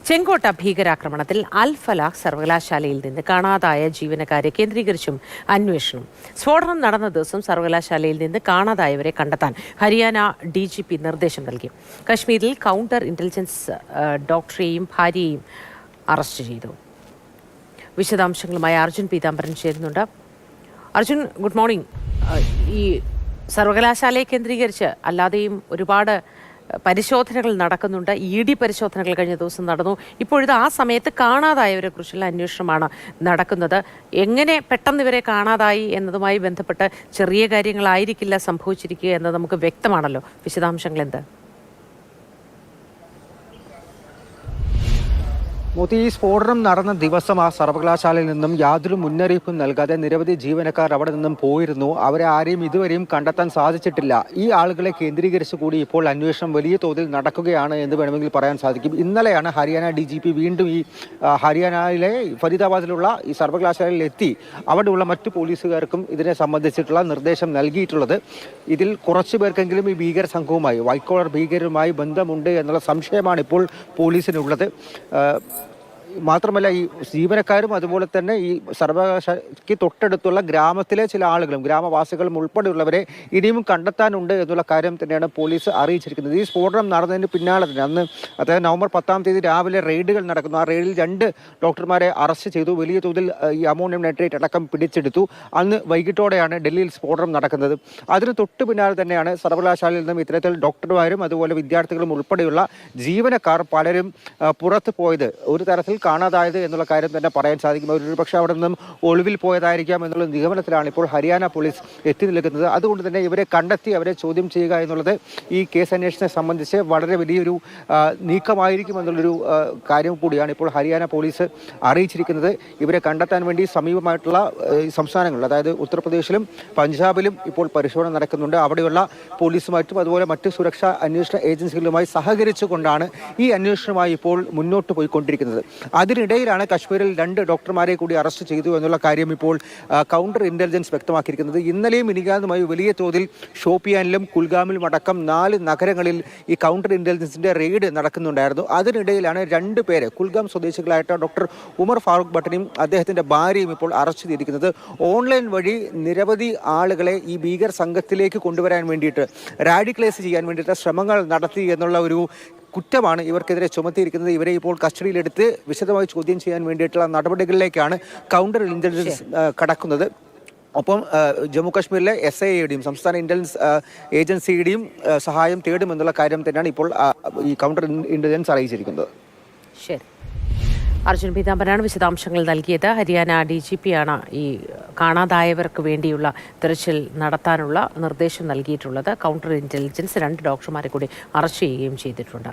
ചെങ്കോട്ട ഭീകരാക്രമണത്തിൽ അൽ ഫലാഹ് സർവകലാശാലയിൽ നിന്ന് കാണാതായ ജീവനക്കാരെ കേന്ദ്രീകരിച്ചും അന്വേഷണം. സ്ഫോടനം നടന്ന ദിവസം സർവകലാശാലയിൽ നിന്ന് കാണാതായവരെ കണ്ടെത്താൻ ഹരിയാന DGP നിർദ്ദേശം നൽകി. കശ്മീരിൽ കൗണ്ടർ ഇന്റലിജൻസ് ഡോക്ടറെയും ഭാര്യയെയും അറസ്റ്റ് ചെയ്തു. വിശദാംശങ്ങളുമായി അർജുൻ പീതാംബരൻ ചേരുന്നുണ്ട്. Arjun, good morning. ഈ സർവകലാശാലയെ കേന്ദ്രീകരിച്ച് അല്ലാതെയും ഒരുപാട് പരിശോധനകൾ നടക്കുന്നുണ്ട്. ED പരിശോധനകൾ കഴിഞ്ഞ ദിവസം നടന്നു. ഇപ്പോഴിത് ആ സമയത്ത് കാണാതായവരെ കുറിച്ചുള്ള അന്വേഷണമാണ് നടക്കുന്നത്. എങ്ങനെ പെട്ടെന്ന് ഇവരെ കാണാതായി എന്നതുമായി ബന്ധപ്പെട്ട് ചെറിയ കാര്യങ്ങളായിരിക്കില്ല സംഭവിച്ചിരിക്കുക എന്നത് നമുക്ക് വ്യക്തമാണല്ലോ. വിശദാംശങ്ങൾ എന്ത്? മോദി, ഈ സ്ഫോടനം നടന്ന ദിവസം ആ സർവകലാശാലയിൽ നിന്നും യാതൊരു മുന്നറിയിപ്പും നൽകാതെ നിരവധി ജീവനക്കാർ അവിടെ നിന്നും പോയിരുന്നു. അവരെ ആരെയും ഇതുവരെയും കണ്ടെത്താൻ സാധിച്ചിട്ടില്ല. ഈ ആളുകളെ കേന്ദ്രീകരിച്ച് കൂടി ഇപ്പോൾ അന്വേഷണം വലിയ തോതിൽ നടക്കുകയാണ് എന്ന് വേണമെങ്കിൽ പറയാൻ സാധിക്കും. ഇന്നലെയാണ് ഹരിയാന DGP വീണ്ടും ഈ ഹരിയാനയിലെ ഫരീദാബാദിലുള്ള ഈ സർവകലാശാലയിൽ എത്തി അവിടെയുള്ള മറ്റു പോലീസുകാർക്കും ഇതിനെ സംബന്ധിച്ചിട്ടുള്ള നിർദ്ദേശം നൽകിയിട്ടുള്ളത്. ഇതിൽ കുറച്ചു പേർക്കെങ്കിലും ഈ ഭീകര സംഘവുമായി വൈറ്റ് കോളർ ഭീകരരുമായി ബന്ധമുണ്ട് എന്നുള്ള സംശയമാണ് ഇപ്പോൾ പോലീസിനുള്ളത്. മാത്രമല്ല, ഈ ജീവനക്കാരും അതുപോലെ തന്നെ ഈ സർവകലാശാലയ്ക്ക് തൊട്ടടുത്തുള്ള ഗ്രാമത്തിലെ ചില ആളുകളും ഗ്രാമവാസികളും ഉൾപ്പെടെയുള്ളവരെ ഇനിയും കണ്ടെത്താനുണ്ട് എന്നുള്ള കാര്യം തന്നെയാണ് പോലീസ് അറിയിച്ചിരിക്കുന്നത്. ഈ സ്ഫോടനം നടന്നതിന് പിന്നാലെ തന്നെ അന്ന് അതായത് നവംബർ 10-ാം തീയതി രാവിലെ റെയ്ഡുകൾ നടക്കുന്നു. ആ റെയ്ഡിൽ 2 ഡോക്ടർമാരെ അറസ്റ്റ് ചെയ്തു. വലിയ തോതിൽ ഈ അമോണിയം നൈട്രേറ്റ് അടക്കം പിടിച്ചെടുത്തു. അന്ന് വൈകിട്ടോടെയാണ് ഡൽഹിയിൽ സ്ഫോടനം നടക്കുന്നത്. അതിന് തൊട്ടു പിന്നാലെ തന്നെയാണ് സർവകലാശാലയിൽ നിന്നും ഇത്തരത്തിൽ ഡോക്ടർമാരും അതുപോലെ വിദ്യാർത്ഥികളും ഉൾപ്പെടെയുള്ള ജീവനക്കാർ പലരും പുറത്ത് പോയത്, ഒരു തരത്തിൽ കാണാതായത് എന്നുള്ള കാര്യം തന്നെ പറയാൻ സാധിക്കും. ഒരു പക്ഷേ അവിടെ നിന്നും ഒളിവിൽ പോയതായിരിക്കാം എന്നുള്ള നിഗമനത്തിലാണ് ഇപ്പോൾ ഹരിയാന പോലീസ് എത്തി നിൽക്കുന്നത്. അതുകൊണ്ട് തന്നെ ഇവരെ കണ്ടെത്തി അവരെ ചോദ്യം ചെയ്യുക എന്നുള്ളത് ഈ കേസ് അന്വേഷണത്തെ സംബന്ധിച്ച് വളരെ വലിയൊരു നീക്കമായിരിക്കും എന്നുള്ളൊരു കാര്യം കൂടിയാണ് ഇപ്പോൾ ഹരിയാന പോലീസ് അറിയിച്ചിരിക്കുന്നത്. ഇവരെ കണ്ടെത്താൻ വേണ്ടി സമീപമായിട്ടുള്ള സംസ്ഥാനങ്ങളിൽ, അതായത് ഉത്തർപ്രദേശിലും പഞ്ചാബിലും ഇപ്പോൾ പരിശോധന നടക്കുന്നുണ്ട്. അവിടെയുള്ള പോലീസുമായിട്ടും അതുപോലെ മറ്റ് സുരക്ഷാ അന്വേഷണ ഏജൻസികളുമായി സഹകരിച്ചുകൊണ്ടാണ് ഈ അന്വേഷണവുമായി ഇപ്പോൾ മുന്നോട്ട് പോയിക്കൊണ്ടിരിക്കുന്നത്. അതിനിടയിലാണ് കശ്മീരിൽ 2 ഡോക്ടർമാരെ കൂടി അറസ്റ്റ് ചെയ്തു എന്നുള്ള കാര്യം ഇപ്പോൾ കൗണ്ടർ ഇന്റലിജൻസ് വ്യക്തമാക്കിയിരിക്കുന്നത്. ഇന്നലെയും ഇനികാലത്തുമായി വലിയ തോതിൽ ഷോപ്പിയാനിലും കുൽഗാമിലും അടക്കം 4 നഗരങ്ങളിൽ ഈ കൗണ്ടർ ഇന്റലിജൻസിന്റെ റെയ്ഡ് നടക്കുന്നുണ്ടായിരുന്നു. അതിനിടയിലാണ് 2 പേരെ, കുൽഗാം സ്വദേശികളായിട്ട് ഡോക്ടർ ഉമർ ഫാറൂഖ് ഭട്ടിനെയും അദ്ദേഹത്തിന്റെ ഭാര്യയും ഇപ്പോൾ അറസ്റ്റ് ചെയ്തിരിക്കുന്നത്. ഓൺലൈൻ വഴി നിരവധി ആളുകളെ ഈ ഭീകര സംഘത്തിലേക്ക് കൊണ്ടുവരാൻ വേണ്ടിയിട്ട്, റാഡിക്കലൈസ് ചെയ്യാൻ വേണ്ടിയിട്ട് ശ്രമങ്ങൾ നടത്തി എന്നുള്ള ഒരു കുറ്റമാണ് ഇവർക്കെതിരെ ചുമത്തിയിരിക്കുന്നത്. ഇവരെ ഇപ്പോൾ കസ്റ്റഡിയിലെടുത്ത് വിശദമായി ചോദ്യം ചെയ്യാൻ വേണ്ടിയിട്ടുള്ള നടപടികളിലേക്കാണ് കൗണ്ടർ ഇന്റലിജൻസ് കടക്കുന്നത്. ഒപ്പം ജമ്മു കാശ്മീരിലെ SIAയുടെയും സംസ്ഥാന ഇന്റലിജൻസ് ഏജൻസിയുടെയും സഹായം തേടുമെന്നുള്ള കാര്യം തന്നെയാണ് ഇപ്പോൾ ഈ കൗണ്ടർ ഇന്റലിജൻസ് അറിയിച്ചിരിക്കുന്നത്. ശരി, അർജുൻ പീതാംബരനാണ് വിശദാംശങ്ങൾ നൽകിയത്. ഹരിയാന DGPയാണ് ഈ കാണാതായവർക്ക് വേണ്ടിയുള്ള തിരച്ചിൽ നടത്താനുള്ള നിർദ്ദേശം നൽകിയിട്ടുള്ളത്. കൗണ്ടർ ഇന്റലിജൻസ് 2 ഡോക്ടർമാരെ കൂടി അറസ്റ്റ് ചെയ്യുകയും ചെയ്തിട്ടുണ്ട്.